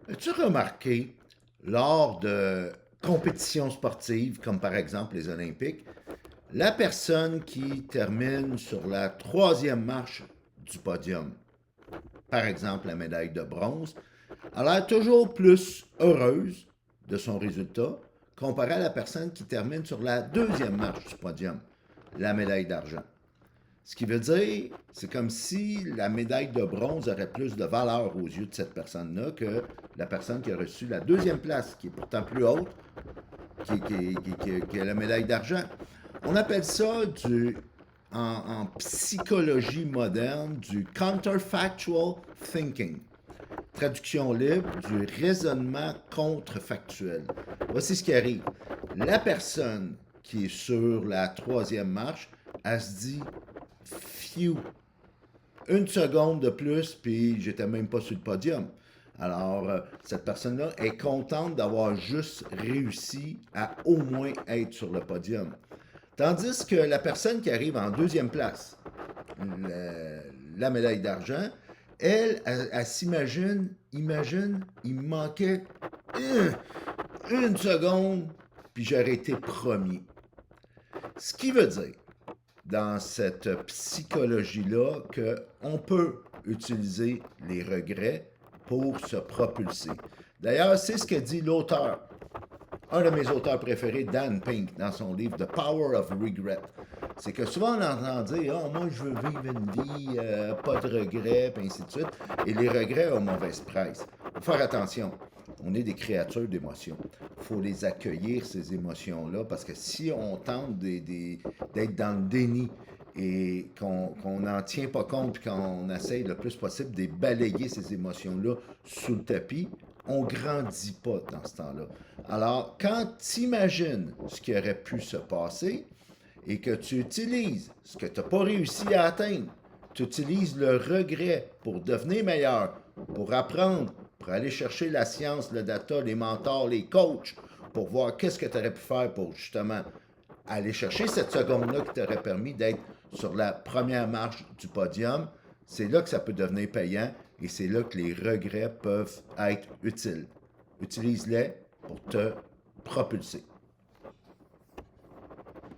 As-tu remarqué, lors de compétitions sportives, comme par exemple les Olympiques, la personne qui termine sur la troisième marche du podium, par exemple la médaille de bronze, a l'air toujours plus heureuse de son résultat comparé à la personne qui termine sur la deuxième marche du podium, la médaille d'argent. Ce qui veut dire, c'est comme si la médaille de bronze aurait plus de valeur aux yeux de cette personne-là que la personne qui a reçu la deuxième place, qui est pourtant plus haute, qui est la médaille d'argent. On appelle ça en psychologie moderne du counterfactual thinking. Traduction libre du raisonnement contrefactuel. Voici ce qui arrive. La personne qui est sur la troisième marche, elle se dit Phew, une seconde de plus, puis j'étais même pas sur le podium. Alors, cette personne-là est contente d'avoir juste réussi à au moins être sur le podium. Tandis que la personne qui arrive en deuxième place, la médaille d'argent, elle s'imagine, il me manquait une seconde, puis j'aurais été premier. Ce qui veut dire, dans cette psychologie-là, qu'on peut utiliser les regrets pour se propulser. D'ailleurs, c'est ce que dit l'auteur, un de mes auteurs préférés, Dan Pink, dans son livre The Power of Regret. C'est que souvent on entend dire « Ah, moi je veux vivre une vie, pas de regrets, puis ainsi de suite. » Et les regrets ont mauvaise presse. Il faut faire attention. On est des créatures d'émotions. Il faut les accueillir, ces émotions-là, parce que si on tente d'être dans le déni et qu'on n'en tient pas compte, puis qu'on essaye le plus possible de balayer ces émotions-là sous le tapis, on ne grandit pas dans ce temps-là. Alors, quand tu imagines ce qui aurait pu se passer et que tu utilises ce que tu n'as pas réussi à atteindre, tu utilises le regret pour devenir meilleur, pour apprendre, pour aller chercher la science, le data, les mentors, les coachs, pour voir qu'est-ce que tu aurais pu faire pour justement aller chercher cette seconde-là qui t'aurait permis d'être sur la première marche du podium, c'est là que ça peut devenir payant et c'est là que les regrets peuvent être utiles. Utilise-les pour te propulser.